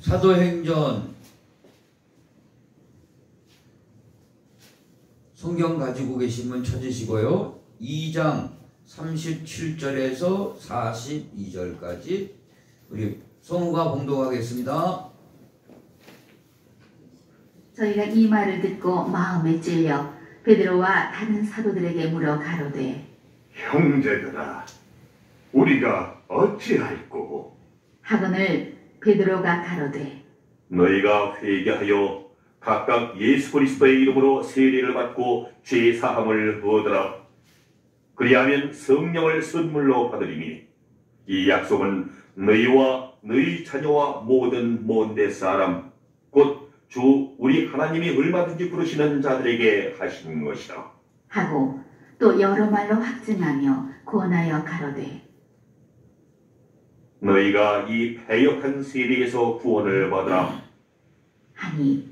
사도행전 성경 가지고 계신 분 찾으시고요. 2장 37절에서 42절까지 우리 성우가 봉독하겠습니다. 저희가 이 말을 듣고 마음에 찔려 베드로와 다른 사도들에게 물어 가로되 형제들아 우리가 어찌할꼬? 하거늘 베드로가 가로되 너희가 회개하여 각각 예수 그리스도의 이름으로 세례를 받고 죄 사함을 얻으라. 그리하면 성령을 선물로 받으리니 이 약속은 너희와 너희 자녀와 모든 먼데 사람 곧 주 우리 하나님이 얼마든지 부르시는 자들에게 하시는 것이라 하고 또 여러 말로 확증하며 권하여 가로되 너희가 이 패역한 세례에서 구원을 받으라. 하니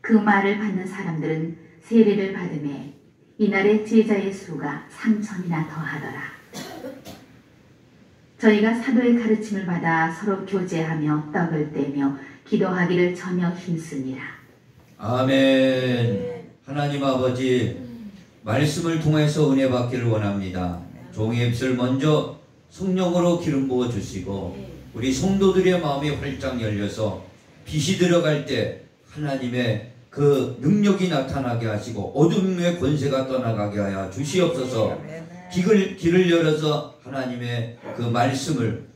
그 말을 받는 사람들은 세례를 받음에 이날의 제자의 수가 3,000이나 더하더라. 저희가 사도의 가르침을 받아 서로 교제하며 떡을 떼며 기도하기를 전혀 힘쓰니라. 아멘. 하나님 아버지 말씀을 통해서 은혜 받기를 원합니다. 종의 입술 먼저 성령으로 기름 부어 주시고 우리 성도들의 마음이 활짝 열려서 빛이 들어갈 때 하나님의 그 능력이 나타나게 하시고 어둠의 권세가 떠나가게 하여 주시옵소서. 길을 열어서 하나님의 그 말씀을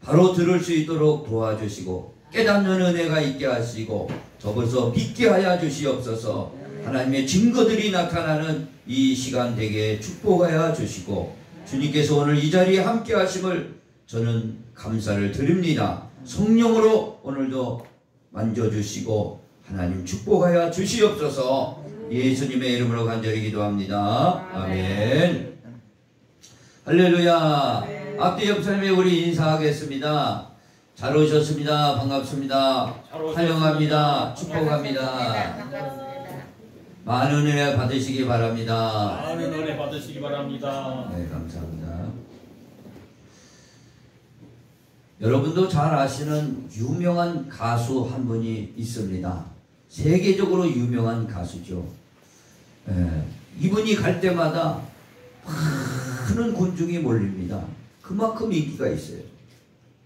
바로 들을 수 있도록 도와주시고 깨닫는 은혜가 있게 하시고 더불어서 믿게 하여 주시옵소서. 하나님의 증거들이 나타나는 이 시간 되게 축복하여 주시고 주님께서 오늘 이 자리에 함께 하심을 저는 감사를 드립니다. 성령으로 오늘도 만져주시고 하나님 축복하여 주시옵소서. 예수님의 이름으로 간절히 기도합니다. 아멘. 할렐루야. 앞뒤 옆사람에 우리 인사하겠습니다. 잘 오셨습니다. 반갑습니다. 환영합니다. 축복합니다. 많은 은혜 받으시기 바랍니다. 많은 은혜 받으시기 바랍니다. 네, 감사합니다. 여러분도 잘 아시는 유명한 가수 한 분이 있습니다. 세계적으로 유명한 가수죠. 이분이 갈 때마다 많은 군중이 몰립니다. 그만큼 인기가 있어요.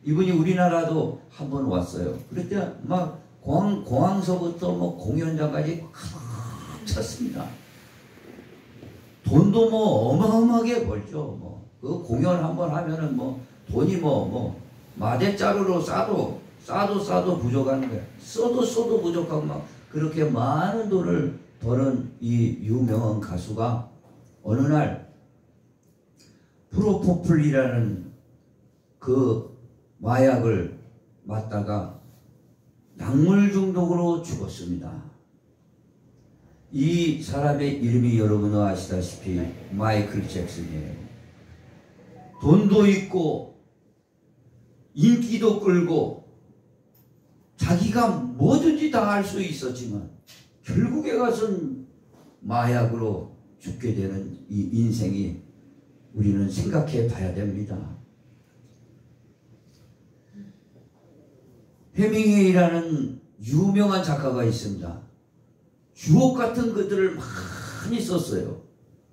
이분이 우리나라도 한번 왔어요. 그럴 때 막 공항서부터 뭐 공연장까지 가득 찼습니다. 돈도 뭐 어마어마하게 벌죠. 그 공연 한번 하면은 돈이 마대자루로 싸도 부족한 거야. 써도 부족하고 막 그렇게 많은 돈을 버는 이 유명한 가수가 어느 날 프로포폴이라는 그 마약을 맞다가 약물 중독으로 죽었습니다. 이 사람의 이름이 여러분은 아시다시피 마이클 잭슨이에요. 돈도 있고 인기도 끌고 자기가 뭐든지 다 할 수 있었지만 결국에 가서는 마약으로 죽게 되는 이 인생이 우리는 생각해 봐야 됩니다. 해밍웨이라는 유명한 작가가 있습니다. 주옥 같은 것들을 많이 썼어요.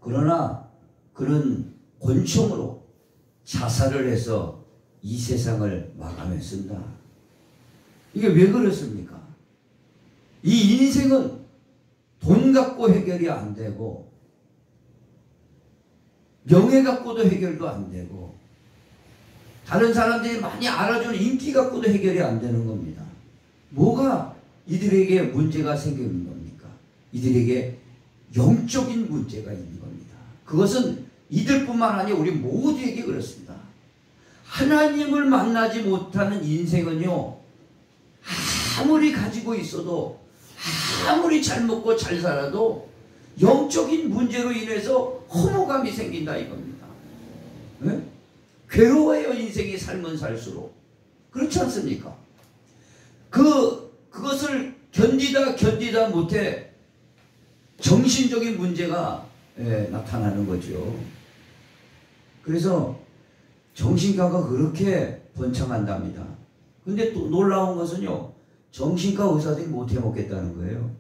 그러나 그는 권총으로 자살을 해서 이 세상을 마감했습니다. 이게 왜 그렇습니까? 이 인생은 돈 갖고 해결이 안 되고 명예 갖고도 해결도 안 되고 다른 사람들이 많이 알아주는 인기 갖고도 해결이 안 되는 겁니다. 뭐가 이들에게 문제가 생기는 겁니까? 이들에게 영적인 문제가 있는 겁니다. 그것은 이들뿐만 아니라 우리 모두에게 그렇습니다. 하나님을 만나지 못하는 인생은요, 아무리 가지고 있어도 아무리 잘 먹고 잘 살아도 영적인 문제로 인해서 허무감이 생긴다 이겁니다. 네? 괴로워요. 인생이 살면 살수록. 그렇지 않습니까? 그것을 견디다 못해 정신적인 문제가 나타나는 거죠. 그래서 정신과가 그렇게 번창한답니다. 근데 또 놀라운 것은요, 정신과 의사들이 못 해먹겠다는 거예요.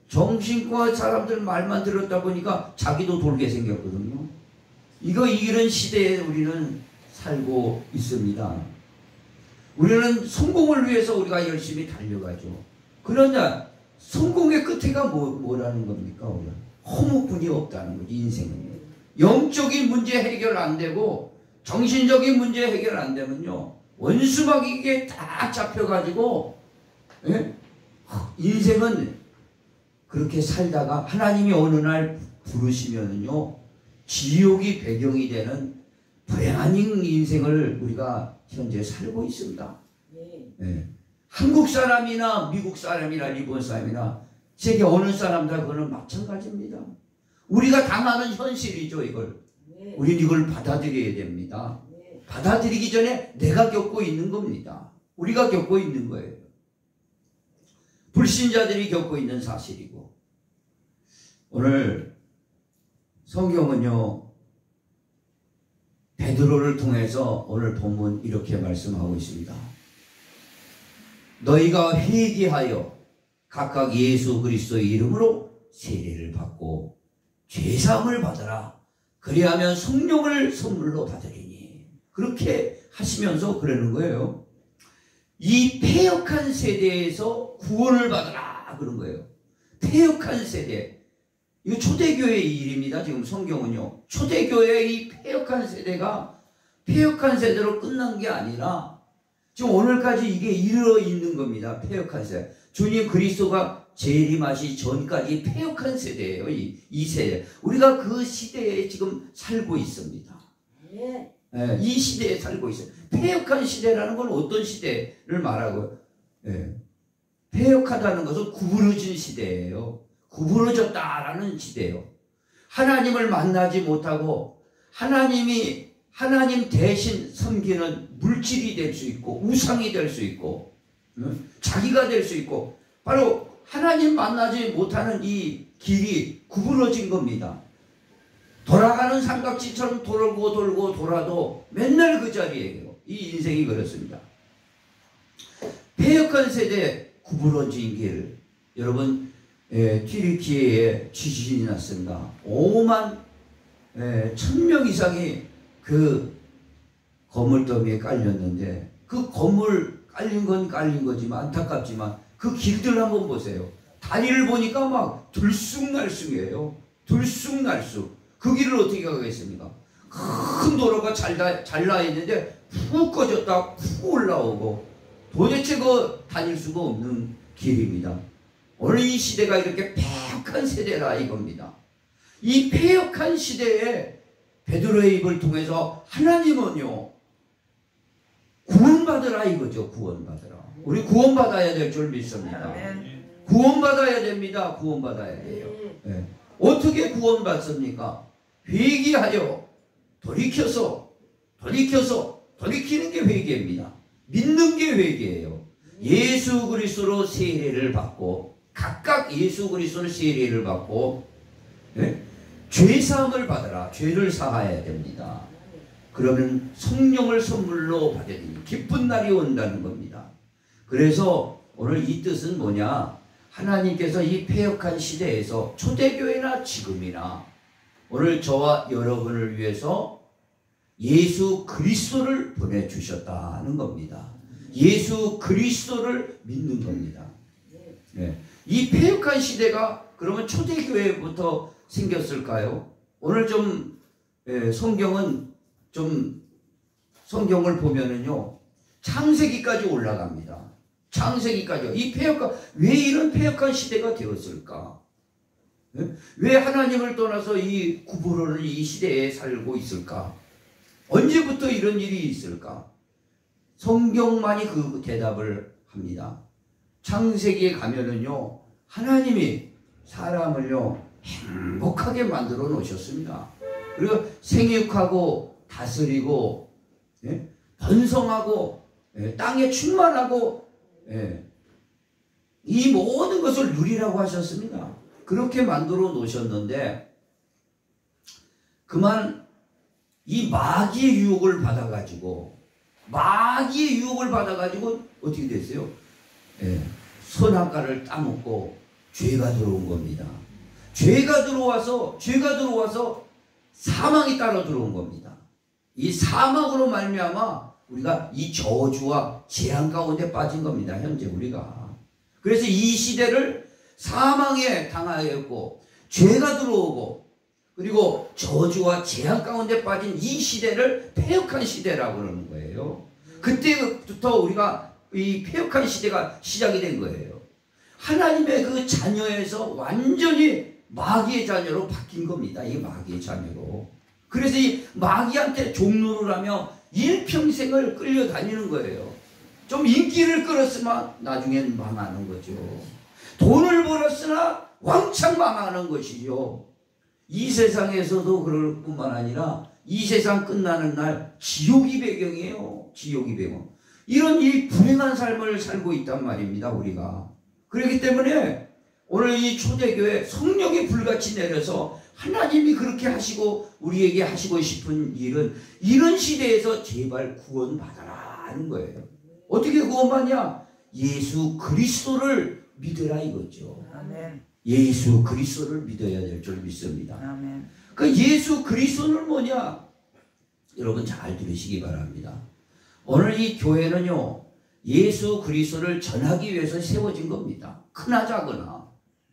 정신과 사람들 말만 들었다 보니까 자기도 돌게 생겼거든요. 이런 시대에 우리는 살고 있습니다. 우리는 성공을 위해서 우리가 열심히 달려가죠. 그러나 성공의 끝에가 뭐라는 겁니까? 허무뿐이 없다는 거지. 인생은요. 영적인 문제 해결 안 되고 정신적인 문제 해결 안 되면요, 원수마귀에게 딱 잡혀가지고, 예? 인생은 그렇게 살다가 하나님이 어느 날 부르시면은요, 지옥이 배경이 되는 불행한 인생을 우리가 현재 살고 있습니다. 예. 한국 사람이나 미국 사람이나 일본 사람이나 세계 어느 사람다 그거는 마찬가지입니다. 우리가 당하는 현실이죠. 우리는 이걸 받아들여야 됩니다. 받아들이기 전에 내가 겪고 있는 겁니다. 우리가 겪고 있는 거예요. 불신자들이 겪고 있는 사실이고. 오늘 성경은요, 베드로를 통해서 오늘 본문 이렇게 말씀하고 있습니다. 너희가 회개하여 각각 예수 그리스도의 이름으로 세례를 받고 죄사함을 받아라. 그리하면 성령을 선물로 받으리니. 그렇게 하시면서 그러는 거예요. 이 패역한 세대에서 구원을 받으라 그런 거예요. 패역한 세대. 이거 초대교회의 일입니다. 지금 성경은요. 초대교회의 이 패역한 세대가 패역한 세대로 끝난 게 아니라 지금 오늘까지 이게 이르러 있는 겁니다. 패역한 세대. 주님 그리스도가 재림하시 전까지 패역한 세대예요. 이 세대. 우리가 그 시대에 지금 살고 있습니다. 네, 이 시대에 살고 있어요. 패역한 시대라는 건 어떤 시대를 말하고, 패역하다는 것은 구부러진 시대예요. 구부러졌다라는 시대예요. 하나님을 만나지 못하고 하나님 대신 섬기는 물질이 될 수 있고 우상이 될 수 있고 자기가 될 수 있고 바로 하나님 만나지 못하는 이 길이 구부러진 겁니다. 돌아가는 삼각지처럼 돌고 돌아도 맨날 그 자리예요. 이 인생이 그렇습니다. 패역한 세대 구부러진 길. 여러분 튀르키예에 지진이 났습니다. 5만 1000명 이상이 그 건물더미에 깔렸는데 그 건물 깔린 건 깔린 거지만 안타깝지만 그 길들 한번 보세요. 다리를 보니까 막 들쑥날쑥이에요. 들쑥날쑥. 그 길을 어떻게 가겠습니까? 큰 도로가 잘 나 있는데 푹 꺼졌다 푹 올라오고 도대체 다닐 수가 없는 길입니다. 오늘 이 시대가 이렇게 패역한 세대라 이겁니다. 이 패역한 시대에 베드로의 입을 통해서 하나님은요 구원받으라 이거죠. 구원받으라. 우리 구원받아야 될 줄 믿습니다. 구원받아야 됩니다. 구원받아야 돼요. 네. 어떻게 구원받습니까? 회개하여 돌이키는 게 회개입니다. 믿는 게 회개예요. 예수 그리스도로 세례를 받고 각각 예수 그리스도로 세례를 받고 죄사함을 받아라. 죄를 사하여야 됩니다. 그러면 성령을 선물로 받으니 기쁜 날이 온다는 겁니다. 그래서 오늘 이 뜻은 뭐냐? 하나님께서 이 패역한 시대에서 초대교회나 지금이나 오늘 저와 여러분을 위해서 예수 그리스도를 보내주셨다는 겁니다. 예수 그리스도를 믿는 겁니다. 이 패역한 시대가 그러면 초대교회부터 생겼을까요? 오늘 성경을 보면은요, 창세기까지 올라갑니다. 창세기까지. 왜 이런 패역한 시대가 되었을까? 왜 하나님을 떠나서 이 구부러는 이 시대에 살고 있을까? 언제부터 이런 일이 있을까? 성경만이 그 대답을 합니다. 창세기에 가면은요, 하나님이 사람을요, 행복하게 만들어 놓으셨습니다. 그리고 생육하고 다스리고, 번성하고, 땅에 충만하고, 이 모든 것을 누리라고 하셨습니다. 그렇게 만들어 놓으셨는데, 그만 이 마귀의 유혹을 받아가지고 어떻게 됐어요? 선악과를 따먹고 죄가 들어온 겁니다. 죄가 들어와서 사망이 따라 들어온 겁니다. 이 사망으로 말미암아 우리가 이 저주와 재앙 가운데 빠진 겁니다. 현재 우리가. 그래서 이 시대를 사망에 당하였고 죄가 들어오고 그리고 저주와 재앙 가운데 빠진 이 시대를 패역한 시대라고 그러는 거예요. 그때부터 우리가 이 패역한 시대가 시작이 된 거예요. 하나님의 그 자녀에서 완전히 마귀의 자녀로 바뀐 겁니다. 이 마귀의 자녀로. 그래서 이 마귀한테 종노를 하며 일평생을 끌려다니는 거예요. 좀 인기를 끌었으면 나중엔 망하는 거죠. 돈을 벌었으나 왕창 망하는 것이죠. 이 세상에서도 그럴 뿐만 아니라 이 세상 끝나는 날 지옥이 배경이에요. 지옥이 배경. 이런 이 불행한 삶을 살고 있단 말입니다. 우리가. 그렇기 때문에 오늘 이 초대교회 성령이 불같이 내려서 하나님이 그렇게 하시고 우리에게 하시고 싶은 일은 이런 시대에서 제발 구원받아라 하는 거예요. 어떻게 구원받냐? 예수 그리스도를 믿으라 이거죠. 아멘. 예수 그리스도를 믿어야 될 줄 믿습니다. 아멘. 그 예수 그리스도는 뭐냐? 여러분 잘 들으시기 바랍니다. 오늘 이 교회는요, 예수 그리스도를 전하기 위해서 세워진 겁니다. 크나 작으나.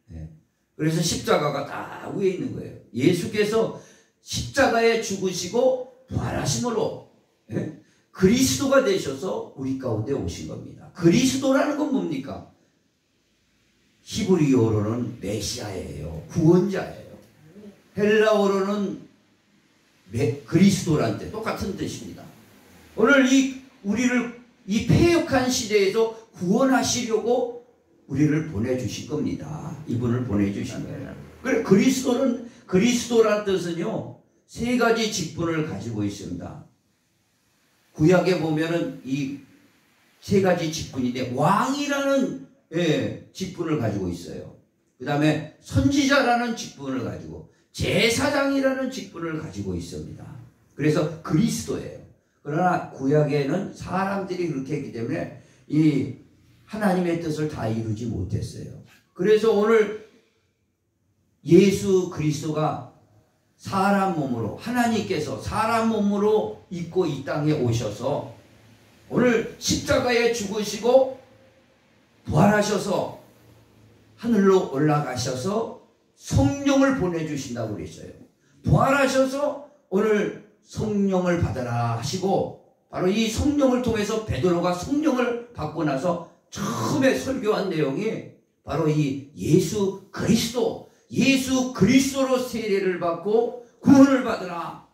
네. 그래서 십자가가 다 위에 있는 거예요. 예수께서 십자가에 죽으시고 부활하심으로 네? 그리스도가 되셔서 우리 가운데 오신 겁니다. 그리스도라는 건 뭡니까? 히브리어로는 메시아예요. 구원자예요. 헬라어로는 그리스도란 때 똑같은 뜻입니다. 오늘 우리를 이 패역한 시대에서 구원하시려고 우리를 보내주신 겁니다. 이분을 보내주신 거예요. 그래 그리스도란 뜻은요, 세 가지 직분을 가지고 있습니다. 구약에 보면은 이 세 가지 직분인데 왕이라는 직분을 가지고 있어요. 그 다음에 선지자라는 직분을 가지고 제사장이라는 직분을 가지고 있습니다. 그래서 그리스도예요. 그러나 구약에는 사람들이 그렇게 했기 때문에 이 하나님의 뜻을 다 이루지 못했어요. 그래서 오늘 예수 그리스도가 사람 몸으로, 하나님께서 사람 몸으로 입고 이 땅에 오셔서 오늘 십자가에 죽으시고 부활하셔서 하늘로 올라가셔서 성령을 보내주신다고 그랬어요. 부활하셔서 오늘 성령을 받아라 하시고, 바로 이 성령을 통해서 베드로가 성령을 받고 나서 처음에 설교한 내용이 바로 이 예수 그리스도로 세례를 받고 구원을 받으라.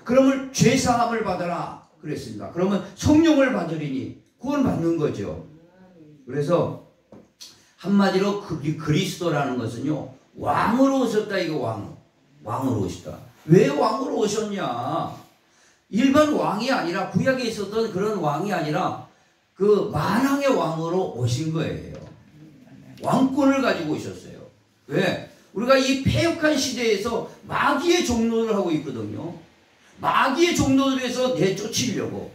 그러면 죄사함을 받아라 그랬습니다. 그러면 성령을 받으리니 구원 받는 거죠. 그래서 한마디로 그리스도라는 것은요, 왕으로 오셨다. 이거 왕으로 오셨다. 왜 왕으로 오셨냐? 일반 왕이 아니라, 구약에 있었던 그런 왕이 아니라 그 만왕의 왕으로 오신 거예요. 왕권을 가지고 오셨어요. 왜? 우리가 이 패역한 시대에서 마귀의 종노를 하고 있거든요. 마귀의 종노에서 내쫓으려고.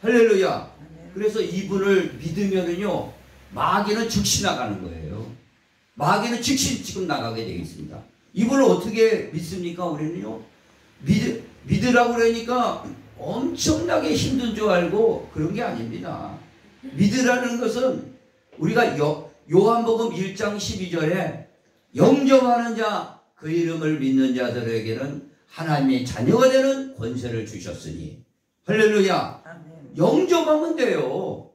할렐루야. 그래서 이분을 믿으면은요, 마귀는 즉시 나가는 거예요. 마귀는 즉시 지금 나가게 되겠습니다. 이분을 어떻게 믿습니까? 우리는요, 믿으라고 그러니까 엄청나게 힘든 줄 알고 그런 게 아닙니다. 믿으라는 것은 우리가 요한복음 1장 12절에 영접하는 자, 그 이름을 믿는 자들에게는 하나님의 자녀가 되는 권세를 주셨으니. 할렐루야. 영접하면 돼요.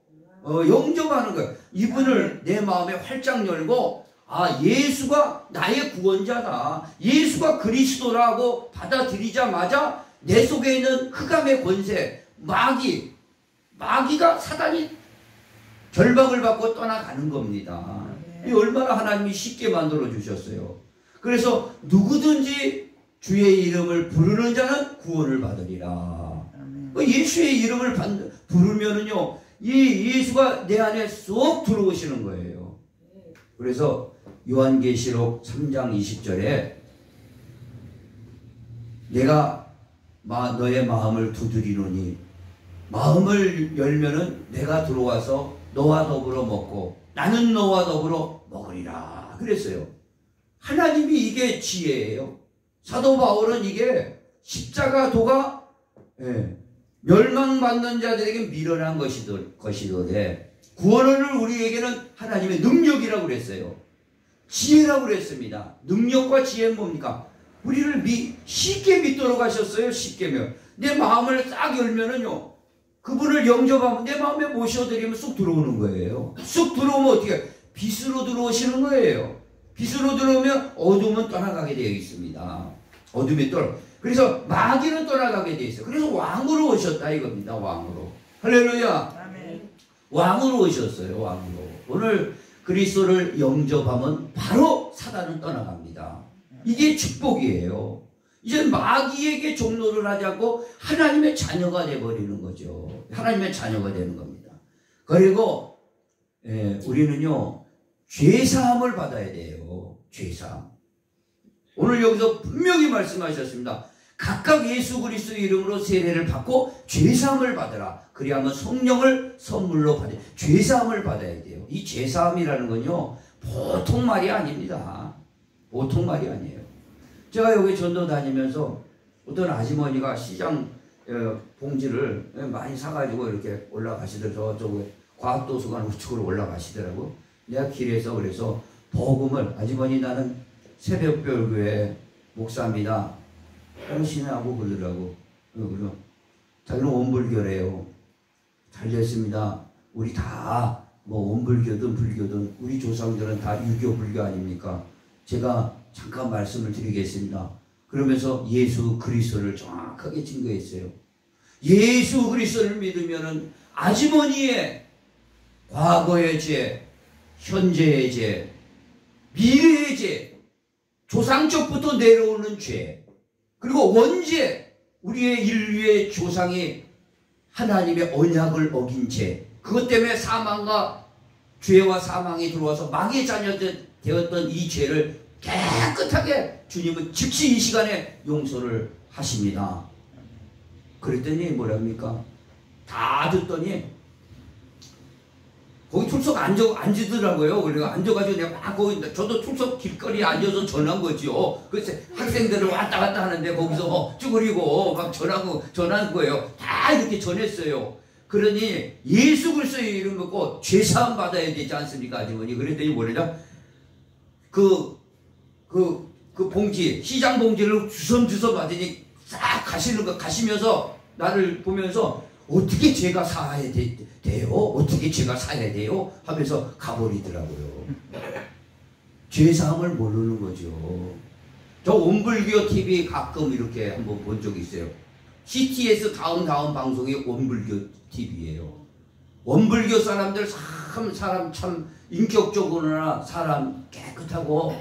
영접하는 거예요. 이분을 내 마음에 활짝 열고, 아, 예수가 나의 구원자다, 예수가 그리스도라고 받아들이자마자 내 속에 있는 흑암의 권세, 마귀가, 사단이 결박을 받고 떠나가는 겁니다. 이 얼마나 하나님이 쉽게 만들어 주셨어요. 그래서 누구든지 주의 이름을 부르는 자는 구원을 받으리라. 예수의 이름을 부르면은요, 이 예수가 내 안에 쏙 들어오시는 거예요. 그래서 요한계시록 3장 20절에 내가 너의 마음을 두드리노니, 마음을 열면은 내가 들어와서 너와 더불어 먹고 나는 너와 더불어 먹으리라 그랬어요. 하나님이 이게 지혜예요. 사도 바울은 이게 십자가 도가 멸망받는 자들에게 미련한 것이더래 구원을 우리에게는 하나님의 능력이라고 그랬어요. 지혜라고 그랬습니다. 능력과 지혜는 뭡니까? 우리를 쉽게 믿도록 하셨어요. 쉽게면 내 마음을 싹 열면은요, 그분을 영접하면 내 마음에 모셔드리면 쑥 들어오는 거예요. 쑥 들어오면 어떻게? 빛으로 들어오시는 거예요. 빛으로 들어오면 어둠은 떠나가게 되어 있습니다. 어둠이 그래서 마귀는 떠나가게 되어 있어요. 그래서 왕으로 오셨다 이겁니다. 왕으로. 할렐루야. 아멘. 왕으로 오셨어요. 왕으로. 오늘 그리스도를 영접하면 바로 사단은 떠나갑니다. 이게 축복이에요. 이제 마귀에게 종노를 하지 않고 하나님의 자녀가 되어버리는 거죠. 하나님의 자녀가 되는 겁니다. 그리고 우리는요, 죄사함을 받아야 돼요. 죄사함. 오늘 여기서 분명히 말씀하셨습니다. 각각 예수 그리스도의 이름으로 세례를 받고 죄사함을 받으라. 그리하면 성령을 선물로 받아야 돼요. 죄사함을 받아야 돼요. 이 죄사함이라는 건요, 보통 말이 아닙니다. 보통 말이 아니에요. 제가 여기 전도 다니면서 어떤 아주머니가 시장 봉지를 많이 사가지고 이렇게 올라가시더라고요. 저쪽에 과학도서관 우측으로 올라가시더라고. 내가 길에서 그래서 복음을, 아주머니 나는 새벽별교회 목사입니다. 당신하고 그러더라고. 그래서 자기는 원불교래요. 잘 됐습니다. 우리 다 뭐 원불교든 불교든 우리 조상들은 다 유교 불교 아닙니까? 제가 잠깐 말씀을 드리겠습니다. 그러면서 예수 그리스도를 정확하게 증거했어요. 예수 그리스도를 믿으면은 아주머니의 과거의 죄, 현재의 죄, 미래의 죄, 조상적부터 내려오는 죄, 그리고 원죄, 우리의 인류의 조상이 하나님의 언약을 어긴 죄, 그것 때문에 사망과 죄와 사망이 들어와서 마귀의 자녀 되었던 이 죄를 깨끗하게 주님은 즉시 이 시간에 용서를 하십니다. 그랬더니 뭐랍니까? 다 듣더니 거기 출석 앉으더라고요. 그래서 앉아가지고 내가 막 거기, 저도 출석 길거리에 앉아서 전한 거죠. 그래서 학생들을 왔다 갔다 하는데 거기서 쭈그리고 막 전한 거예요. 다 이렇게 전했어요. 그러니 예수 그리스도의 이름 먹고 죄사함 받아야 되지 않습니까, 아주머니? 그랬더니 뭐래냐? 그 봉지, 시장 봉지를 주섬주섬 받으니 싹 가시면서 나를 보면서 어떻게 죄가 사야 돼요? 어떻게 죄가 사야 돼요? 하면서 가버리더라고요. 죄사함을 모르는 거죠. 저 원불교 TV 가끔 이렇게 한번 본 적이 있어요. CTS 다음 방송이 원불교 TV예요. 원불교 사람들 사람 참 인격적으로나 사람 깨끗하고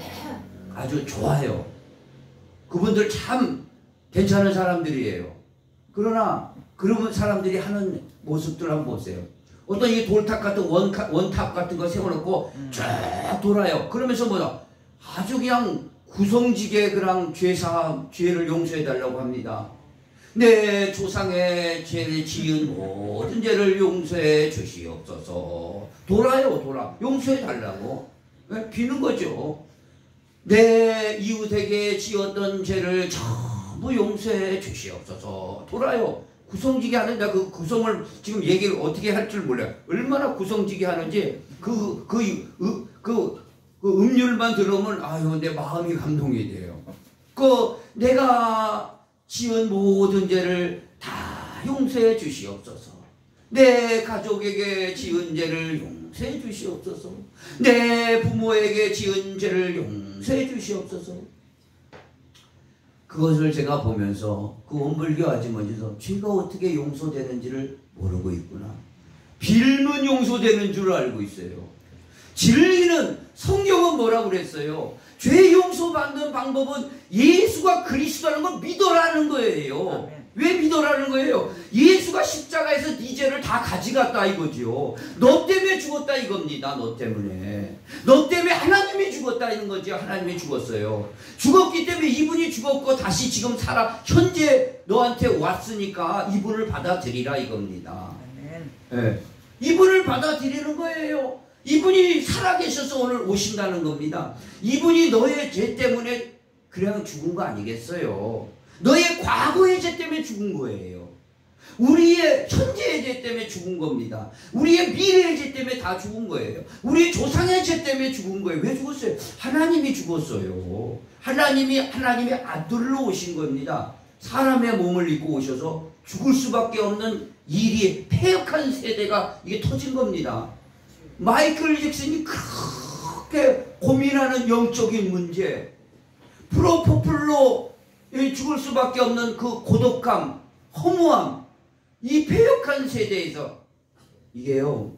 아주 좋아요. 그분들 참 괜찮은 사람들이에요. 그러나 그런 사람들이 하는 모습들 한번 보세요. 어떤 이 돌탑 같은 원탑 같은 거 세워놓고 쫙 돌아요. 그러면서 뭐야? 아주 그냥 구성지게 그냥 죄를 용서해달라고 합니다. 내 조상의 죄를 지은 모든 죄를 용서해 주시옵소서. 돌아. 용서해달라고. 비는 거죠. 내 이웃에게 지었던 죄를 전부 용서해 주시옵소서. 돌아요. 구성지게 하는데 그 구성을 지금 얘기를 어떻게 할 줄 몰라요. 얼마나 구성지게 하는지 그 음률만 들으면 아유 내 마음이 감동이 돼요. 내가 지은 모든 죄를 다 용서해 주시옵소서. 내 가족에게 지은 죄를 용서해 주시옵소서. 내 부모에게 지은 죄를 용서해 주시옵소서. 그것을 제가 보면서 그 원불교 아주머니도 죄가 어떻게 용서되는지를 모르고 있구나. 빌면 용서되는 줄 알고 있어요. 진리는 성경은 뭐라고 그랬어요? 죄 용서받는 방법은 예수가 그리스도라는 걸 믿어라는 거예요. 아멘. 왜 믿어라는 거예요? 예수가 십자가에서 네 죄를 다 가져갔다 이거죠. 너 때문에 죽었다 이겁니다. 너 때문에 하나님이 죽었다 이런 거죠. 하나님이 죽었어요. 죽었기 때문에 이분이 죽었고 다시 지금 현재 너한테 왔으니까 이분을 받아들이라 이겁니다. 아멘. 네. 이분을 받아들이는 거예요. 이분이 살아계셔서 오늘 오신다는 겁니다. 이분이 너의 죄 때문에 그냥 죽은 거 아니겠어요? 너의 과거의 죄 때문에 죽은 거예요. 우리의 현재의 죄 때문에 죽은 겁니다. 우리의 미래의 죄 때문에 다 죽은 거예요. 우리 조상의 죄 때문에 죽은 거예요. 왜 죽었어요? 하나님이 죽었어요. 하나님의 아들로 오신 겁니다. 사람의 몸을 입고 오셔서 죽을 수밖에 없는 일이 폐역한 세대가 이게 터진 겁니다. 마이클 잭슨이 그렇게 고민하는 영적인 문제, 프로포폴로 죽을 수밖에 없는 그 고독감, 허무함, 이 폐역한 세대에서 이게요,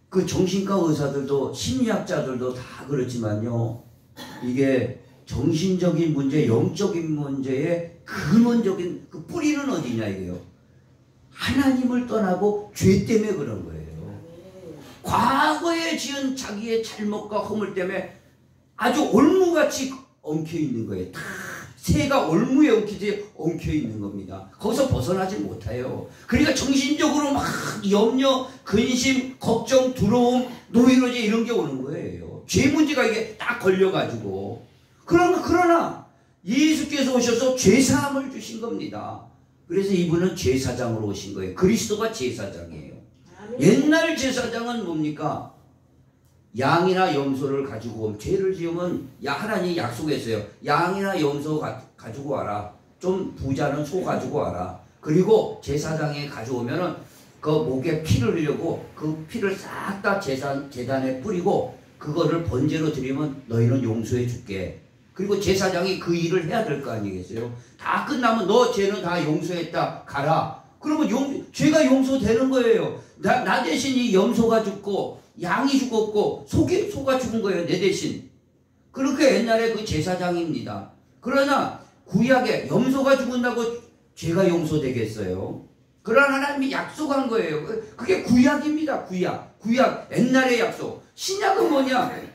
그 정신과 의사들도 심리학자들도 다 그렇지만요, 이게 정신적인 문제, 영적인 문제의 근원적인 그 뿌리는 어디냐 이게요. 하나님을 떠나고 죄 때문에 그런 거예요. 과거에 지은 자기의 잘못과 허물 때문에 아주 올무같이 엉켜 있는 거예요. 다 새가 올무에 엉켜 있는 겁니다. 거기서 벗어나지 못해요. 그러니까 정신적으로 막 염려, 근심, 걱정, 두려움, 노이로제 이런 게 오는 거예요. 죄 문제가 이게 딱 걸려가지고. 그러나 예수께서 오셔서 죄사함을 주신 겁니다. 그래서 이분은 제사장으로 오신 거예요. 그리스도가 제사장이에요. 옛날 제사장은 뭡니까? 양이나 염소를 가지고 오면, 죄를 지으면 하나님이 약속했어요. 양이나 염소 가지고 와라. 좀 부자는 소 가지고 와라. 그리고 제사장에 가져오면은 그 목에 피를 흘려고 그 피를 싹 다 제단에 뿌리고 그거를 번제로 드리면 너희는 용서해 줄게. 그리고 제사장이 그 일을 해야 될 거 아니겠어요? 다 끝나면 너 죄는 다 용서했다. 가라. 그러면 죄가 용서되는 거예요. 나 대신 이 염소가 죽고 양이 죽었고 소가 죽은 거예요. 내 대신. 그렇게 옛날에 그 제사장입니다. 그러나 구약에 염소가 죽는다고 죄가 용서되겠어요? 그러나 하나님이 약속한 거예요. 그게 구약입니다. 구약 옛날의 약속. 신약은 뭐냐?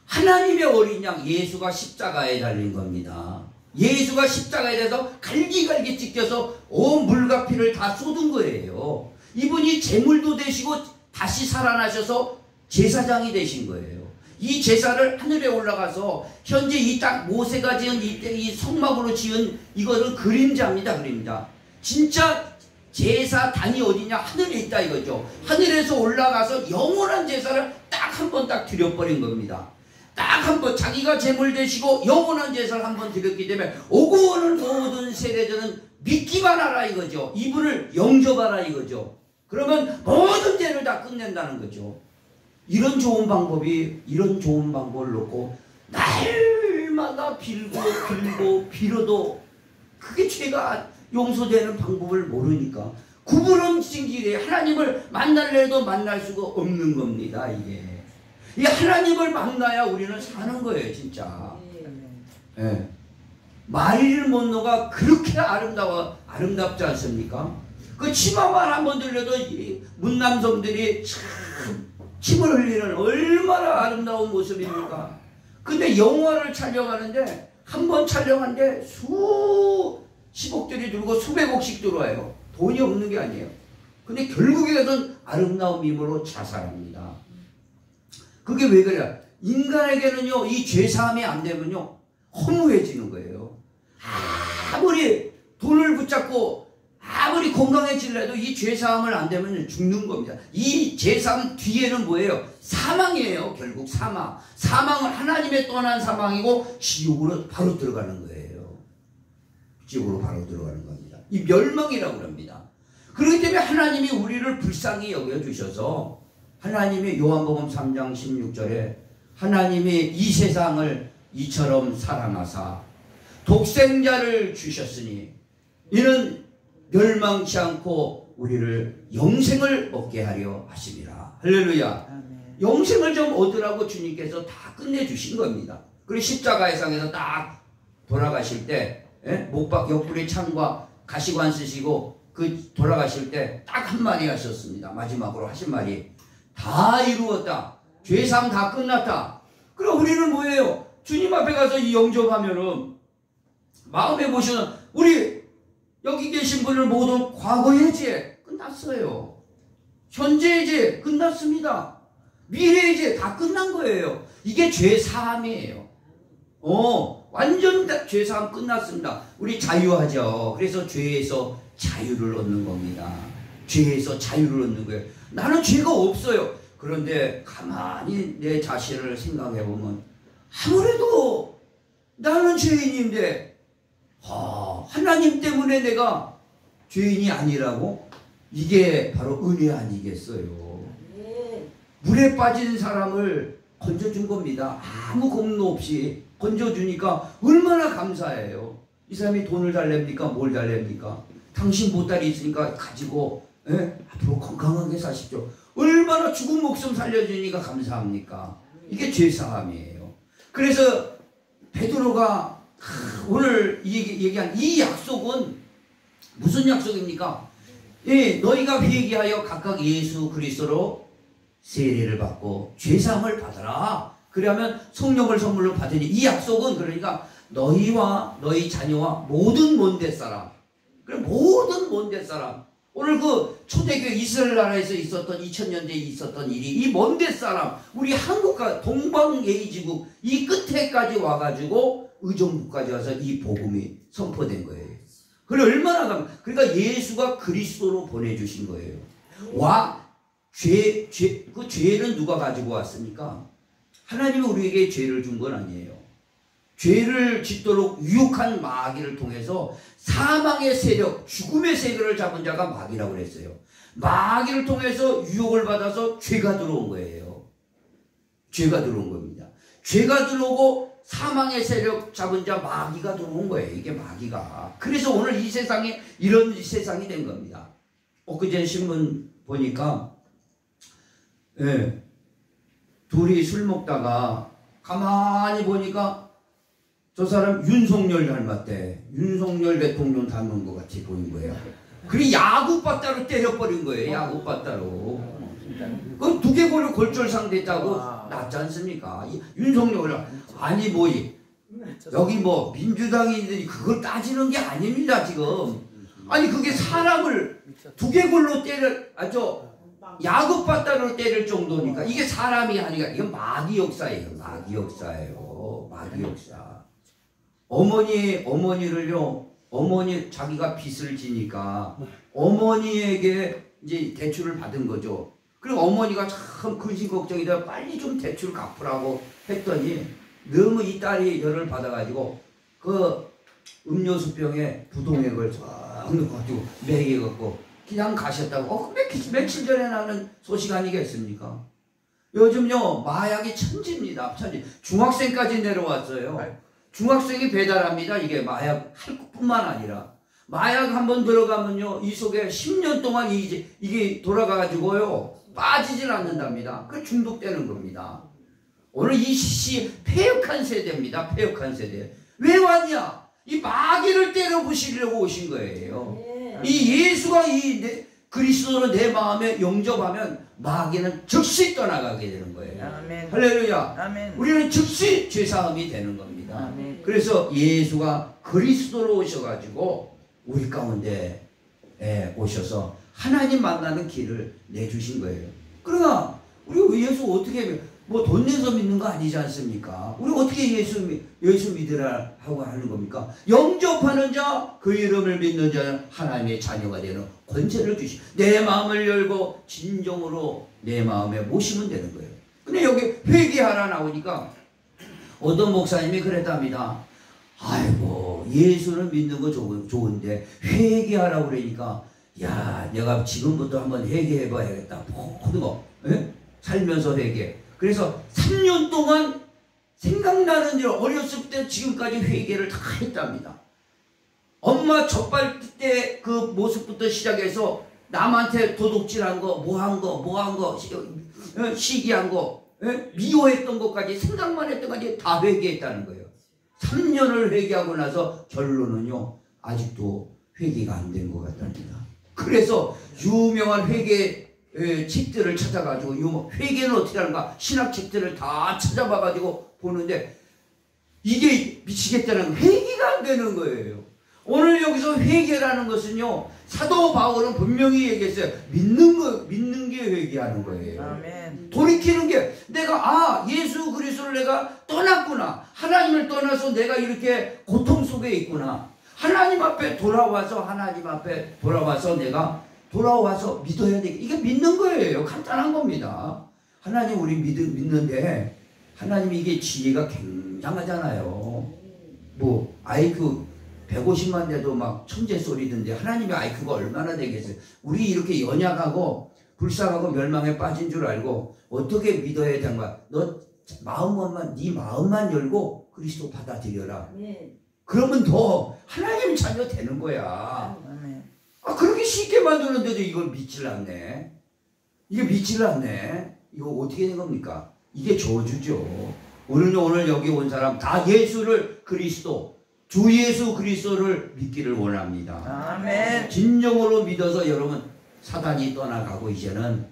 하나님의 어린 양 예수가 십자가에 달린 겁니다. 예수가 십자가에 대해서 갈기갈기 찢겨서 온 물과 피를 다 쏟은 거예요. 이분이 제물도 되시고 다시 살아나셔서 제사장이 되신 거예요. 이 제사를 하늘에 올라가서 현재 이 딱 모세가 지은 이 성막으로 지은 이거는 그림자입니다. 그림자. 진짜 제사단이 어디냐? 하늘에 있다 이거죠. 하늘에서 올라가서 영원한 제사를 딱 한 번 딱 드려버린 겁니다. 딱 한 번 자기가 제물 되시고 영원한 제사를 한 번 드렸기 때문에 오고 오는 모든 세대들은 믿기만 하라 이거죠. 이분을 영접하라 이거죠. 그러면 모든 죄를 다 끝낸다는 거죠. 이런 좋은 방법을 놓고 날마다 빌어도 그게 죄가 용서되는 방법을 모르니까 구부러진 길에 하나님을 만날래도 만날 수가 없는 겁니다. 이게 이 하나님을 만나야 우리는 사는 거예요. 진짜. 네. 마릴 monroe가 그렇게 아름답지 않습니까? 그 치마만 한번 들려도 문남성들이 참 침을 흘리는 얼마나 아름다운 모습입니까? 근데 영화를 촬영하는데 한 번 촬영하는데 수십억들이 들고 수백억씩 들어와요. 돈이 없는 게 아니에요. 근데 결국에는 아름다운 미모로 자살합니다. 그게 왜 그래요? 인간에게는요, 이 죄사함이 안 되면요, 허무해지는 거예요. 아무리 돈을 붙잡고 아무리 건강해질래도 이 죄사함을 안 되면 죽는 겁니다. 이 죄사함 뒤에는 뭐예요? 사망이에요. 결국 사망. 사망은 하나님의 떠난 사망이고 지옥으로 바로 들어가는 거예요. 지옥으로 바로 들어가는 겁니다. 이 멸망이라고 합니다. 그렇기 때문에 하나님이 우리를 불쌍히 여겨주셔서 하나님이 요한복음 3장 16절에 하나님이 이 세상을 이처럼 사랑하사 독생자를 주셨으니 이는 멸망치 않고 우리를 영생을 얻게 하려 하심이라. 할렐루야. 아멘. 영생을 좀 얻으라고 주님께서 다 끝내주신 겁니다. 그리고 십자가의 상에서 딱 돌아가실 때 목박 옆구리 창과 가시관 쓰시고 그 돌아가실 때 딱 한마디 하셨습니다. 마지막으로 하신 말이 다 이루었다. 죄사함 다 끝났다. 그럼 우리는 뭐예요? 주님 앞에 가서 이 영접하면은 마음에 보시는 우리 여기 계신 분들 모두 과거의 죄 끝났어요. 현재의 죄 끝났습니다. 미래의 죄 다 끝난 거예요. 이게 죄 사함이에요. 완전 죄 사함 끝났습니다. 우리 자유하죠. 그래서 죄에서 자유를 얻는 겁니다. 죄에서 자유를 얻는 거예요. 나는 죄가 없어요. 그런데 가만히 내 자신을 생각해 보면 아무래도 나는 죄인인데 하나님 때문에 내가 죄인이 아니라고? 이게 바로 은혜 아니겠어요? 물에 빠진 사람을 건져준 겁니다. 아무 공로 없이 건져주니까 얼마나 감사해요. 이 사람이 돈을 달랍니까? 뭘 달랍니까? 당신 보따리 있으니까 가지고 앞으로 건강하게 사십시오. 얼마나 죽은 목숨 살려주니까 감사합니까? 이게 죄사함이에요. 그래서 베드로가 오늘 얘기한 이 약속은 무슨 약속입니까? 너희가 회개하여 각각 예수 그리스도로 세례를 받고 죄사함을 받아라. 그러면 성령을 선물로 받으니, 이 약속은 그러니까 너희와 너희 자녀와 모든 먼데 사람, 모든 먼데 사람, 오늘 그 초대교회 이스라엘 나라에서 있었던 2000년대에 있었던 일이, 이 먼데 사람, 우리 한국과 동방예의지국 이 끝에까지 와가지고 의정부까지 와서 이 복음이 선포된 거예요. 그래 얼마나 그러니까 예수가 그리스도로 보내주신 거예요. 그 죄는 누가 가지고 왔습니까? 하나님이 우리에게 죄를 준 건 아니에요. 죄를 짓도록 유혹한 마귀를 통해서 사망의 세력, 죽음의 세력을 잡은 자가 마귀라고 그랬어요. 마귀를 통해서 유혹을 받아서 죄가 들어온 거예요. 죄가 들어온 겁니다. 죄가 들어오고 사망의 세력 잡은 자 마귀가 들어온 거예요. 이게 마귀가. 그래서 오늘 이 세상에 이런 세상이 된 겁니다. 엊그제 신문 보니까 둘이 술 먹다가 가만히 보니까 저 사람 윤석열 닮았대. 윤석열 대통령 닮은 것 같이 보인 거예요. 그리고 야구바따로 때려버린 거예요. 야구바따로. 그 두개골을 골절상 됐다고 났지 않습니까? 윤석열. 아니 여기 민주당인들이 그걸 따지는 게 아닙니다 지금. 아니 그게 사람을 두개골로 야구바따로 때릴 정도니까 이게 사람이 아니라 이건 마귀 역사예요. 마귀 역사예요. 마귀 역사. 어머니 자기가 빚을 지니까 어머니에게 이제 대출을 받은 거죠. 그리고 어머니가 참 근심 걱정이다 빨리 좀 대출 갚으라고 했더니 너무 이 딸이 열을 받아가지고 그 음료수병에 부동액을 쫙 넣어가지고 먹여갖고 그냥 가셨다고. 며칠 전에 나는 소식 아니겠습니까? 요즘요 마약이 천지입니다. 천지. 중학생까지 내려왔어요. 중학생이 배달합니다. 이게 마약 할 뿐만 아니라 마약 한번 들어가면요 이 속에 10년 동안 이게 돌아가가지고요 빠지질 않는답니다. 그 중독되는 겁니다. 오늘 이 폐역한 세대입니다. 폐역한 세대. 왜 왔냐? 이 마귀를 때려부시려고 오신 거예요. 이 예수가 그리스도를 내 마음에 영접하면 마귀는 즉시 떠나가게 되는 거예요. 아멘. 할렐루야. 아멘. 우리는 즉시 죄사함이 되는 겁니다. 아멘. 그래서 예수가 그리스도로 오셔가지고 우리 가운데 오셔서 하나님 만나는 길을 내주신 거예요. 그러나 우리 예수 어떻게 돈 내서 믿는 거 아니지 않습니까? 우리 어떻게 예수 믿으라 하고 하는 겁니까? 영접하는 자, 그 이름을 믿는 자는 하나님의 자녀가 되는 권세를 주시고 내 마음을 열고 진정으로 내 마음에 모시면 되는 거예요. 근데 여기 회개하라 나오니까 어떤 목사님이 그랬답니다. 아이고 예수를 믿는 거 좋은데 회개하라고 그러니까 야 내가 지금부터 한번 회개해 봐야겠다. 모든 거 살면서 회개. 그래서 3년 동안 생각나는 일 어렸을 때 지금까지 회개를 다 했답니다. 엄마 젖발 때 그 모습부터 시작해서 남한테 도둑질한 거, 뭐한 거, 시기한 거, 미워했던 것까지 생각만 했던 것까지 다 회개했다는 거예요. 3년을 회개하고 나서 결론은요 아직도 회개가 안 된 것 같답니다. 그래서 유명한 회개 책들을 찾아가지고 회개는 어떻게 하는가 신학책들을 다 찾아봐가지고 보는데 이게 미치겠다는 회개가 안 되는 거예요. 오늘 여기서 회개라는 것은요, 사도 바울은 분명히 얘기했어요. 믿는 게 회개하는 거예요. 아멘. 돌이키는 게, 내가 예수 그리스도를 내가 떠났구나, 하나님을 떠나서 내가 이렇게 고통 속에 있구나, 하나님 앞에 돌아와서 내가 돌아와서 믿어야 돼. 이게 믿는 거예요. 간단한 겁니다. 하나님 우리 믿는데, 하나님 이게 지혜가 굉장하잖아요. 뭐 IQ 150만 돼도 막 천재 소리던데 하나님의 IQ가 얼마나 되겠어요. 우리 이렇게 연약하고 불쌍하고 멸망에 빠진 줄 알고 어떻게 믿어야 되는 거야. 너 네 마음만 열고 그리스도 받아들여라. 그러면 너 하나님 자녀 되는 거야. 그렇게 쉽게 만드는데도 이걸 믿질 않네. 이게 믿질 않네. 이거 어떻게 된 겁니까? 이게 저주죠. 오늘 여기 온 사람 다 예수를 그리스도, 주 예수 그리스도를 믿기를 원합니다. 아멘. 진정으로 믿어서 여러분 사단이 떠나가고 이제는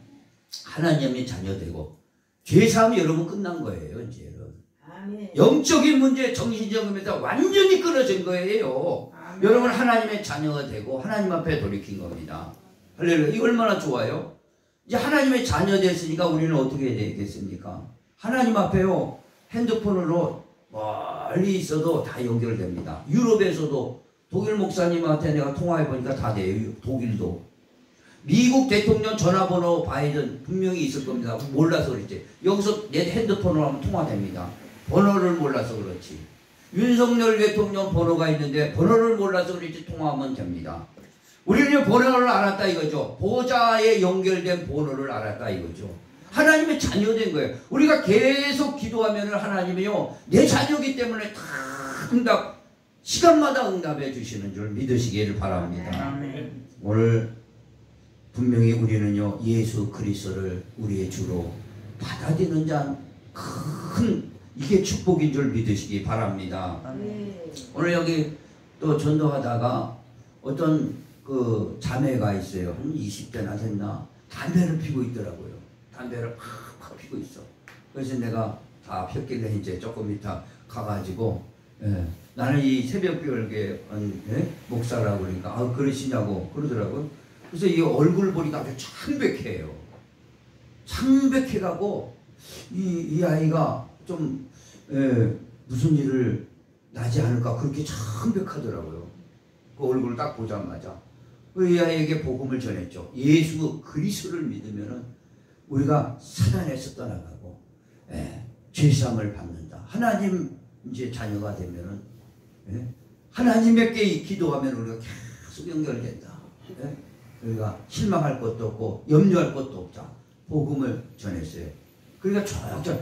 하나님의 자녀 되고 죄사함이 여러분 끝난 거예요. 이제는 아멘. 영적인 문제, 정신적인 문제 완전히 끊어진 거예요. 아멘. 여러분 하나님의 자녀가 되고 하나님 앞에 돌이킨 겁니다. 할렐루야. 이거 얼마나 좋아요. 이제 하나님의 자녀 됐으니까 우리는 어떻게 되겠습니까? 하나님 앞에요, 핸드폰으로 멀리 있어도 다 연결됩니다. 유럽에서도 독일 목사님한테 내가 통화해보니까 다 돼요. 독일도. 미국 대통령 전화번호 바이든 분명히 있을 겁니다. 몰라서 그렇지. 여기서 내 핸드폰으로 하면 통화됩니다. 번호를 몰라서 그렇지. 윤석열 대통령 번호가 있는데 번호를 몰라서 그렇지 통화하면 됩니다. 우리는 번호를 알았다 이거죠. 보좌에 연결된 번호를 알았다 이거죠. 하나님의 자녀된 거예요. 우리가 계속 기도하면 하나님이요, 내 자녀이기 때문에 다 응답, 시간마다 응답해 주시는 줄 믿으시기를 바랍니다. 아멘. 오늘 분명히 우리는요, 예수 그리스도를 우리의 주로 받아들이는 자 큰 이게 축복인 줄 믿으시기 바랍니다. 아멘. 오늘 여기 또 전도하다가 어떤 그 자매가 있어요. 한 20대나 됐나? 담배를 피고 있더라고요. 담배를 팍팍 피고 있어. 그래서 내가 다 폈길래 이제 조금 이따 가가지고, 나는 이 새벽별계 목사라고 그러니까 그러시냐고 그러더라고요. 그래서 이 얼굴 보니까 아주 창백해요. 창백해가고 이 아이가 좀 무슨 일을 나지 않을까 그렇게 창백하더라고요. 그 얼굴을 딱 보자마자 이 아이에게 복음을 전했죠. 예수 그리스도를 믿으면은 우리가 사단에서 떠나가고 죄사함을 받는다. 하나님 이제 자녀가 되면은 하나님께 기도하면 우리가 계속 연결된다. 우리가 실망할 것도 없고 염려할 것도 없다. 복음을 전했어요. 그러니까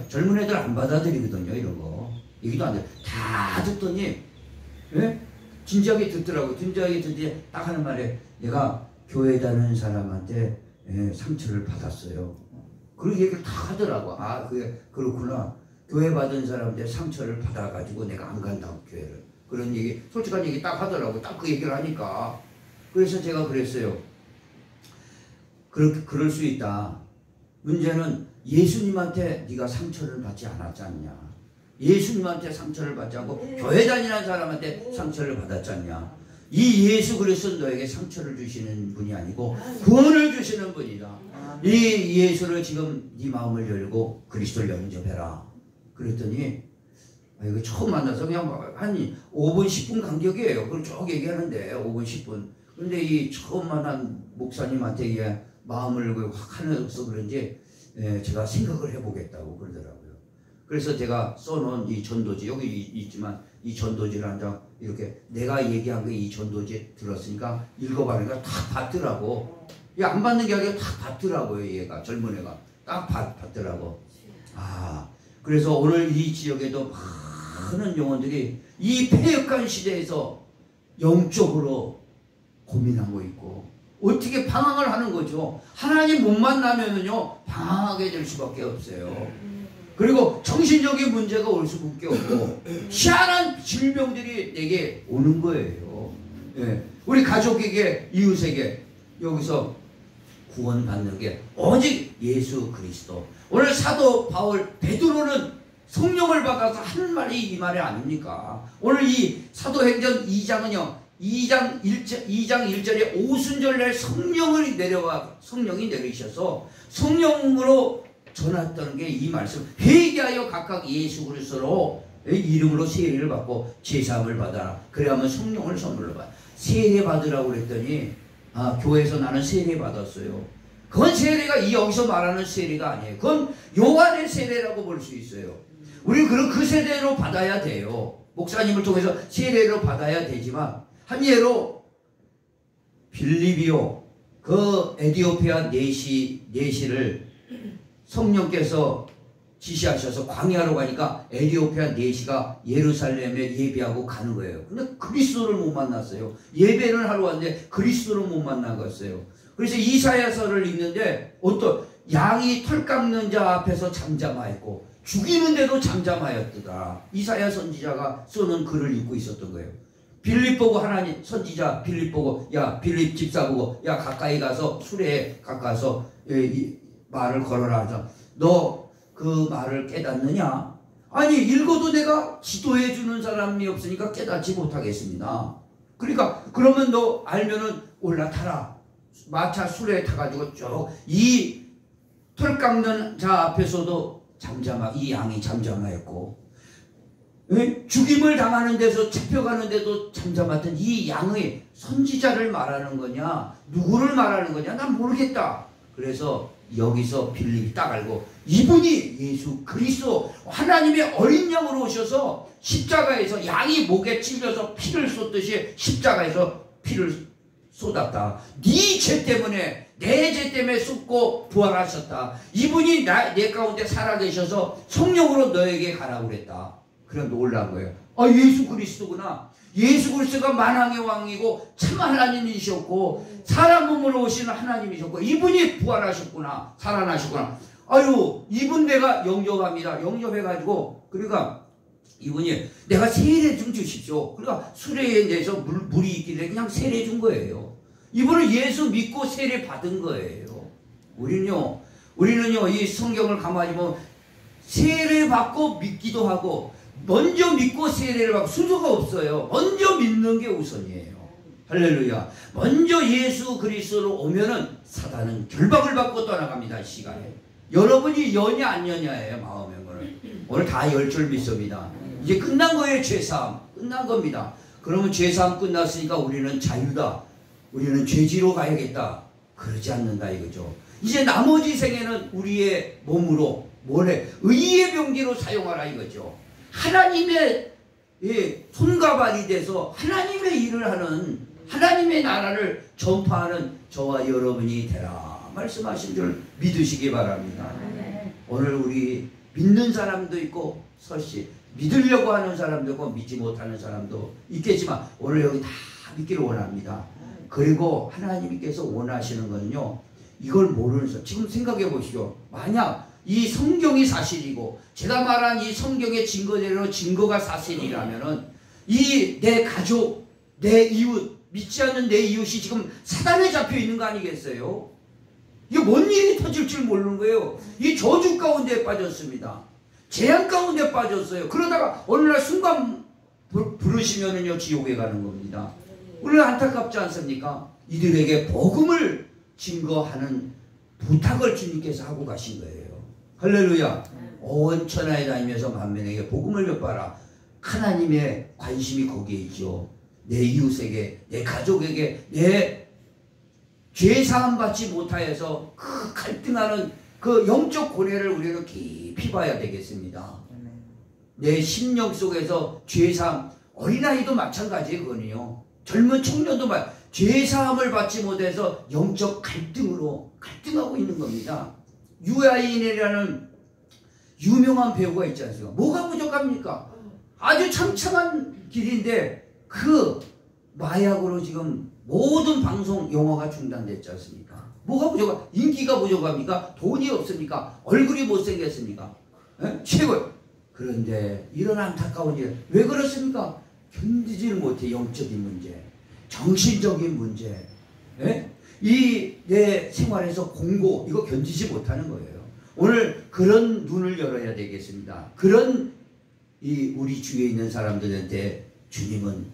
젊은 애들 안 받아들이거든요. 이런 거 얘기도 안 돼. 다 듣더니 진지하게 듣더라고. 진지하게 듣더니 딱 하는 말에 내가 교회 다니는 사람한테 상처를 받았어요. 그런 얘기를 다 하더라고. 그게 그렇구나. 교회 받은 사람한테 상처를 받아가지고 내가 안 간다고 교회를. 그런 얘기, 솔직한 얘기 딱 하더라고. 딱 그 얘기를 하니까. 그래서 제가 그랬어요. 그럴 수 있다. 문제는 예수님한테 네가 상처를 받지 않았지 않냐. 예수님한테 상처를 받지 않고 교회 다니는 사람한테 상처를 받았지 않냐. 이 예수 그리스도는 너에게 상처를 주시는 분이 아니고 구원을 주시는 분이다. 이 예수를 지금 네 마음을 열고 그리스도를 영접해라. 그랬더니 이거 처음 만나서 그냥 한 5분 10분 간격이에요. 그걸 쭉 얘기하는데 5분 10분. 그런데 이 처음 만난 목사님한테 이게 마음을 확 하면서 그런지 제가 생각을 해보겠다고 그러더라고요. 그래서 제가 써놓은 이 전도지, 여기 있지만 이 전도지를 한 장 이렇게 내가 얘기한 게 이 전도지 들었으니까 읽어봐니까 딱 받더라고. 안 받는 게 아니라 딱 받더라고요. 얘가 젊은 애가 딱 받더라고. 그래서 오늘 이 지역에도 많은 영혼들이 이 폐역한 시대에서 영적으로 고민하고 있고 어떻게 방황을 하는 거죠. 하나님 못 만나면은요 방황하게 될 수밖에 없어요. 그리고 정신적인 문제가 올 수밖에 없고 희한한 질병들이 내게 오는 거예요. 우리 가족에게, 이웃에게 여기서 구원받는 게 오직 예수 그리스도. 오늘 사도 바울 베드로는 성령을 받아서 하는 말이 이 말이 아닙니까? 오늘 이 사도행전 2장은요 2장 1절에 오순절날 성령이 내리셔서 성령으로 전했던 게 이 말씀. 회개하여 각각 예수 그리스도로 이름으로 세례를 받고 제사함을 받아라. 그래야만 성령을 선물로 받아. 세례 받으라고 그랬더니 교회에서 나는 세례 받았어요. 그건 세례가 여기서 말하는 세례가 아니에요. 그건 요한의 세례라고 볼 수 있어요. 우리는 그 세례로 받아야 돼요. 목사님을 통해서 세례로 받아야 되지만 한 예로 빌립이요, 그 에디오피아 내시를 성령께서 지시하셔서 광야로 가니까 에디오피아 내시가 예루살렘에 예배하고 가는 거예요. 근데 그리스도를 못 만났어요. 예배를 하러 왔는데 그리스도를 못 만나갔어요. 그래서 이사야서를 읽는데 어떤 양이 털 깎는 자 앞에서 잠잠하였고 죽이는데도 잠잠하였더라. 이사야 선지자가 쓰는 글을 읽고 있었던 거예요. 빌립 보고 하나님 선지자 빌립 보고 야 빌립 집사 보고 야 가까이 가서 수레에 가까이서 말을 걸어라 하자. 너 그 말을 깨닫느냐? 아니 읽어도 내가 지도해 주는 사람이 없으니까 깨닫지 못하겠습니다. 그러니까 그러면 너 알면은 올라타라. 마차 수레에 타가지고 쭉 이 털 깎는 자 앞에서도 이 양이 잠잠하였고 죽임을 당하는 데서 잡혀가는 데도 잠잠했던 이 양의 선지자를 말하는 거냐 누구를 말하는 거냐 난 모르겠다. 그래서 여기서 빌립이 딱 알고 이분이 예수 그리스도 하나님의 어린 양으로 오셔서 십자가에서 양이 목에 찔려서 피를 쏟듯이 십자가에서 피를 쏟았다. 네 죄 때문에 내 죄 때문에 쏟고 부활하셨다. 이분이 내 가운데 살아계셔서 성령으로 너에게 가라고 그랬다. 그래 놀란 거예요. 예수 그리스도구나. 예수 그리스도가 만왕의 왕이고 참 하나님이셨고 사람 몸으로 오시는 하나님이셨고 이분이 부활하셨구나. 살아나셨구나. 이분 내가 영접합니다. 영접해가지고 그러니까 이분이 내가 세례 좀 주십시오. 그러니까 수레에 대해서 물이 있길래 그냥 세례 준 거예요. 이분은 예수 믿고 세례 받은 거예요. 우리는요 이 성경을 가만히 보면 세례 받고 믿기도 하고 먼저 믿고 세례를 받고 순서가 없어요. 먼저 믿는 게 우선이에요. 할렐루야. 먼저 예수 그리스도로 오면은 사단은 결박을 받고 떠나갑니다. 이 시간에. 여러분이 여냐 안 여냐예요. 마음의 오늘 다 열 줄 믿습니다. 이제 끝난 거예요. 죄사함 끝난 겁니다. 그러면 죄사함 끝났으니까 우리는 자유다. 우리는 죄지로 가야겠다. 그러지 않는다 이거죠. 이제 나머지 생애는 우리의 몸으로 의의 병기로 사용하라 이거죠. 하나님의 손과 발이 돼서 하나님의 일을 하는 하나님의 나라를 전파하는 저와 여러분이 되라 말씀하신 줄 믿으시기 바랍니다. 오늘 우리 믿는 사람도 있고 믿으려고 하는 사람도 있고 믿지 못하는 사람도 있겠지만 오늘 여기 다 믿기를 원합니다. 그리고 하나님께서 원하시는 거는요 이걸 모르는 사람 지금 생각해 보시죠. 만약 이 성경이 사실이고 제가 말한 이 성경의 증거대로 증거가 사실이라면은 이 내 가족, 내 이웃, 믿지 않는 내 이웃이 지금 사단에 잡혀 있는 거 아니겠어요? 이게 뭔 일이 터질 줄 모르는 거예요. 이 저주 가운데 빠졌습니다. 재앙 가운데 빠졌어요. 그러다가 어느 날 순간 부르시면은요 지옥에 가는 겁니다. 오늘 안타깝지 않습니까? 이들에게 복음을 증거하는 부탁을 주님께서 하고 가신 거예요. 할렐루야. 온 천하에 다니면서 만민에게 복음을 전파하라. 하나님의 관심이 거기에 있죠. 내 이웃에게, 내 가족에게, 내 죄사함 받지 못하여서 그 갈등하는 그 영적 고뇌를 우리는 깊이 봐야 되겠습니다. 내 심령 속에서 죄사함, 어린아이도 마찬가지예요. 그거는요. 젊은 청년도 죄사함을 받지 못해서 영적 갈등하고 있는 겁니다. 유아인이라는 유명한 배우가 있지 않습니까? 뭐가 부족합니까? 아주 참참한 길인데 그 마약으로 지금 모든 방송 영화가 중단됐지 않습니까? 뭐가 부족합니까? 인기가 부족합니까? 돈이 없습니까? 얼굴이 못생겼습니까? 최고. 그런데 이런 안타까운 일 왜 그렇습니까? 견디질 못해. 영적인 문제, 정신적인 문제, 이 내 생활에서 공고 이거 견디지 못하는 거예요. 오늘 그런 눈을 열어야 되겠습니다. 그런 우리 주위에 있는 사람들한테 주님은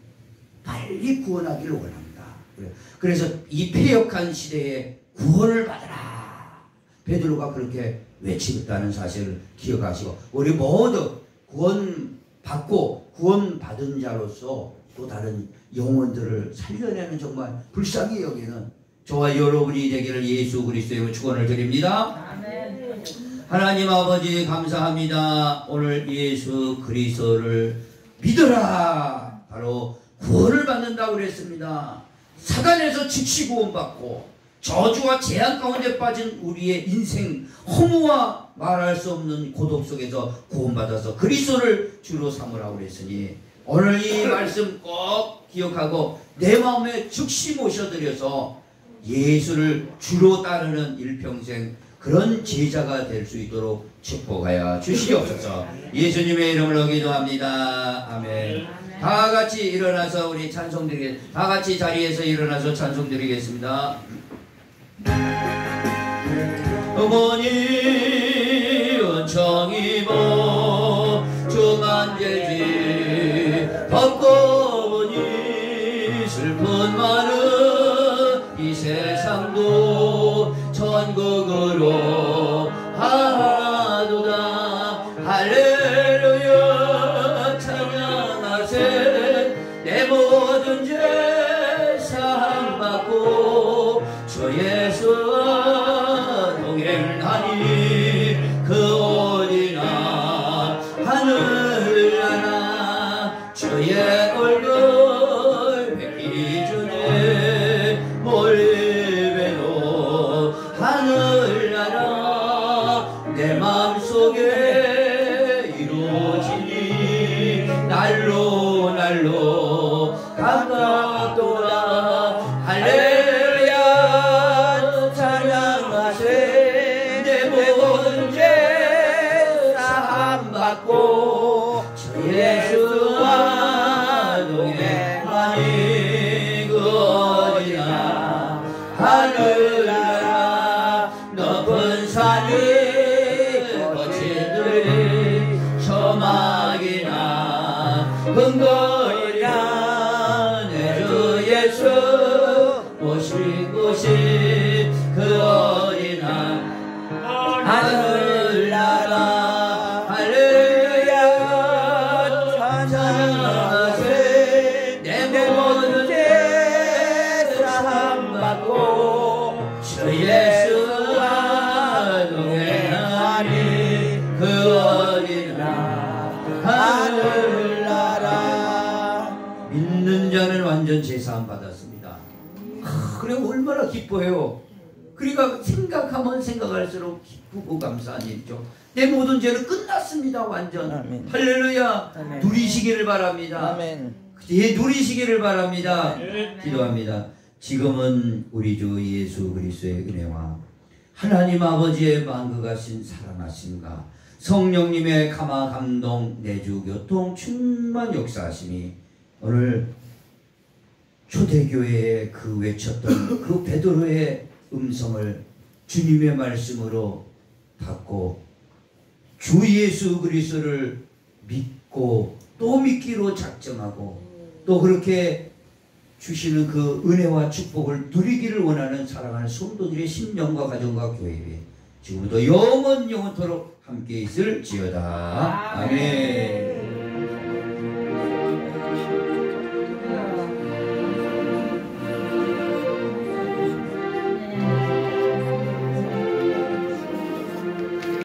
빨리 구원하기를 원합니다. 그래서 이 패역한 시대에 구원을 받아라. 베드로가 그렇게 외치겠다는 사실을 기억하시고 우리 모두 구원받고 구원받은 자로서 또 다른 영혼들을 살려내는 정말 불쌍히 여기는 저와 여러분이 되기를 예수 그리스도의 축원을 드립니다. 아멘. 하나님 아버지 감사합니다. 오늘 예수 그리스도를 믿어라. 바로 구원을 받는다고 그랬습니다. 사단에서 즉시 구원받고 저주와 재앙 가운데 빠진 우리의 인생 허무와 말할 수 없는 고독 속에서 구원받아서 그리스도를 주로 삼으라고 그랬으니 오늘 이 말씀 꼭 기억하고 내 마음에 즉시 모셔드려서 예수를 주로 따르는 일평생 그런 제자가 될 수 있도록 축복하여 주시옵소서. 예수님의 이름으로 기도합니다. 아멘. 다 같이 일어나서 우리 찬송 드리겠습니다. 다 같이 자리에서 일어나서 찬송 드리겠습니다. 어머니 은총 입어 주만제지 덮고 보니 슬픈 많은 이 세상도 천국으로 하도다. 할렐루야 찬양하세. 내 모든 죄 사함받고 주 예수 동행하니 그 어디나 하늘나라 주의 얼굴 뵙기 전에 멀리 뵈도 하늘나라 내 마음속에 이루어지니 날로 날로 가깝도다. 할렐루야 찬양하세. 내 모든 죄 사함받고 주 예수와 동행하니 그 어디나 하늘나라 높은 산이 거친 들이 소망이나 근거리나 내 주 예수 오신 곳이 그 어디나 하늘나라. 할렐루야 찬양하세. 내 모든 죄 사함받고 주 예수와 동행하니 그 어디나 하늘나라. 믿는 자는 완전 제사함 받았습니다. 그래 얼마나 기뻐해요. 그러니까 생각하면 생각할수록 기쁘고 감사한 일이죠. 내 모든 죄는 끝났습니다. 완전. 아멘. 할렐루야. 아멘. 누리시기를 바랍니다. 아멘. 예, 누리시기를 바랍니다. 아멘. 기도합니다. 지금은 우리 주 예수 그리스도의 은혜와 하나님 아버지의 만극하신 살아나심과 성령님의 감화 감동 내주 교통 충만 역사하심이 오늘 초대교회에 그 외쳤던 그 베드로의 음성을 주님의 말씀으로 받고 주 예수 그리스도를 믿고 또 믿기로 작정하고 또 그렇게 주시는 그 은혜와 축복을 누리기를 원하는 사랑하는 성도들의 심령과 가정과 교회에 지금부터 영원토록 함께 있을지어다. 아멘.